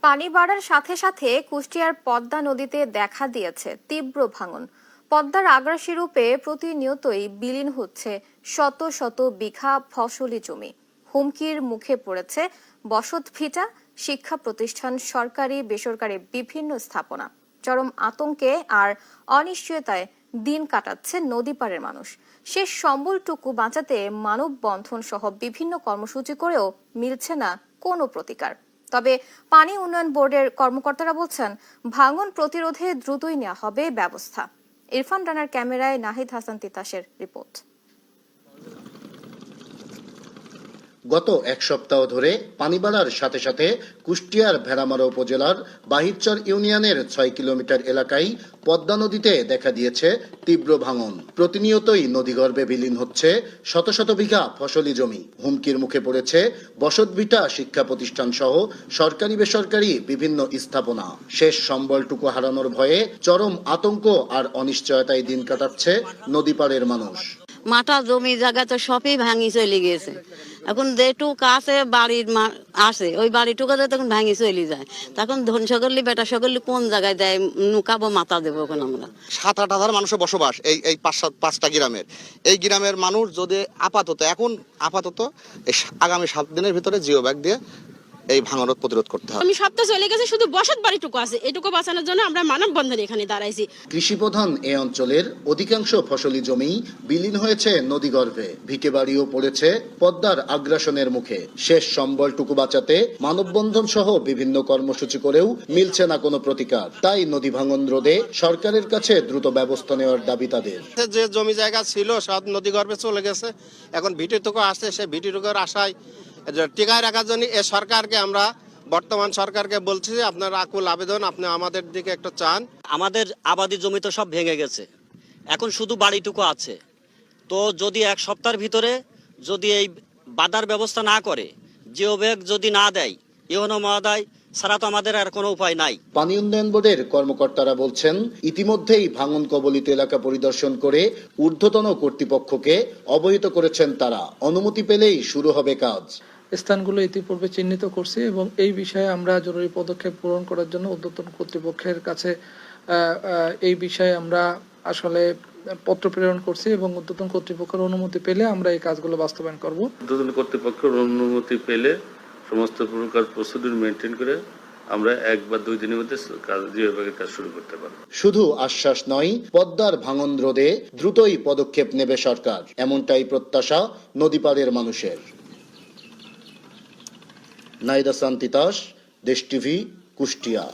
পানি বাড়ার সাথে সাথে কুষ্টিয়ার পদ্মা নদীতে দেখা দিয়েছে তীব্র ভাঙন। পদ্মার আগ্রাসী রূপে প্রতিনিয়তই বিলীন হচ্ছে শত শত বিঘা ফসলি জমি। হুমকির মুখে পড়েছে বসতভিটা, শিক্ষা প্রতিষ্ঠান, সরকারি বেসরকারি বিভিন্ন স্থাপনা। চরম আতঙ্কে আর অনিশ্চয়তায় দিন কাটাচ্ছে নদীপাড়ের মানুষ। শেষ সম্বলটুকু বাঁচাতে মানববন্ধন সহ বিভিন্ন কর্মসূচি করেও মিলছে না কোনো প্রতিকার। তবে পানি উন্নয়ন বোর্ডের কর্মকর্তারা বলছেন, ভাঙন প্রতিরোধে দ্রুতই নেওয়া হবে ব্যবস্থা। ইরফান রানার ক্যামেরায় নাহিদ হাসান তিতাসের রিপোর্ট। গত এক সপ্তাহ ধরে পানি বাড়ার সাথে সাথে কুষ্টিয়ার ভেড়ামারা উপজেলার বাহিরচর ইউনিয়নের ৬ কিলোমিটার এলাকায় পদ্মা নদীতে দেখা দিয়েছে তীব্র ভাঙন। প্রতিনিয়তই নদীগর্ভে বিলীন হচ্ছে শত শত বিঘা ফসলি জমি। হুমকির মুখে পড়েছে বসতভিটা, শিক্ষা প্রতিষ্ঠান সহ সরকারি বেসরকারি বিভিন্ন স্থাপনা। শেষ সম্বলটুকু হারানোর ভয়ে চরম আতঙ্ক আর অনিশ্চয়তায় দিন কাটাচ্ছে নদীপাড়ের মানুষ। মাঠা জমি জায়গা তো সবই ভাঙি চলে গিয়েছে। এখন যেটুক আছে বাড়ির আছে, ওই বাড়িটুকুতে তখন ভাঙি চলে যায়। তখন ধন সকলি বেটা সকলি কোন জায়গায় দেয়, নুকাবো মাথা দেবো এখন আমরা। ৭-৮ হাজার মানুষের বসবাস এই পাঁচটা গ্রামের। এই গ্রামের মানুষ যদি আপাতত এই আগামী 7 দিনের ভিতরে জিও ব্যাগ দিয়ে এই ভাঙন প্রতিরোধ করতে হবে। আমি সপ্তাহ চলে গেছে, শুধু বসত বাড়িটুকু আছে, এটুকু বাঁচানোর জন্য আমরা মানববন্ধনে এখানে দাঁড়াইছি। কৃষি প্রধান এ অঞ্চলের অধিকাংশ ফসলি জমি বিলীন হয়েছে নদীগর্ভে। ভিটে বাড়িও পড়েছে পদ্মার আগ্রাসনের মুখে। শেষ সম্বলটুকু বাঁচাতে মানববন্ধন সহ বিভিন্ন কর্মসূচি করেও মিলছে না কোনো প্রতিকার। তাই নদী ভাঙন রোধে সরকারের কাছে দ্রুত ব্যবস্থা নেওয়ার দাবি তাদের। যে জমি জায়গা ছিল সব নদীগর্ভে চলে গেছে, এখন ভিটিটুকু আসছে, সে ভিটিটুকুর আশায় টিকায় রাখার জন্য এ সরকারকে আমরা বর্তমান সরকারকে বলছি যে আপনার আকুল আবেদন, আপনি আমাদের দিকে একটা চান। আমাদের আবাদি জমি তো সব ভেঙে গেছে, এখন শুধু বাড়িটুকু আছে। তো যদি এক সপ্তাহের ভিতরে যদি এই বাধার ব্যবস্থা না করে, জিও ব্যাগ যদি না দেয়, ইউনো মহোদয় ছাড়া তো আমাদের আর কোনো উপায় নাই। পানি উন্নয়ন বোর্ডের কর্মকর্তারা বলছেন, ইতিমধ্যেই ভাঙন কবলিত এলাকা পরিদর্শন করে ঊর্ধ্বতন কর্তৃপক্ষকে অবহিত করেছেন তারা। অনুমতি পেলেই শুরু হবে কাজ। স্থানগুলো ইতিপূর্বে চিহ্নিত করছি এবং এই বিষয়ে আমরা জরুরি পদক্ষেপ গ্রহণ করার জন্য ঊর্ধ্বতন কর্তৃপক্ষের কাছে এই বিষয়ে আমরা আসলে পত্র প্রেরণ করছি এবং ঊর্ধ্বতন কর্তৃপক্ষের অনুমতি পেলে আমরা এই কাজগুলো বাস্তবায়ন করব। ঊর্ধ্বতন কর্তৃপক্ষের অনুমতি পেলে সমস্ত প্রকার প্রসিডিউর মেনটেন করে আমরা 1 বা 2 দিনের মধ্যে কাজ শুরু করতে পারব। শুধু আশ্বাস নয়, পদ্মার ভাঙন রোধে দ্রুতই পদক্ষেপ নেবে সরকার, এমনটাই প্রত্যাশা নদীপাড়ের মানুষের। নাহিদ হাসান তিতাস, দেশ টিভি, কুষ্টিয়া।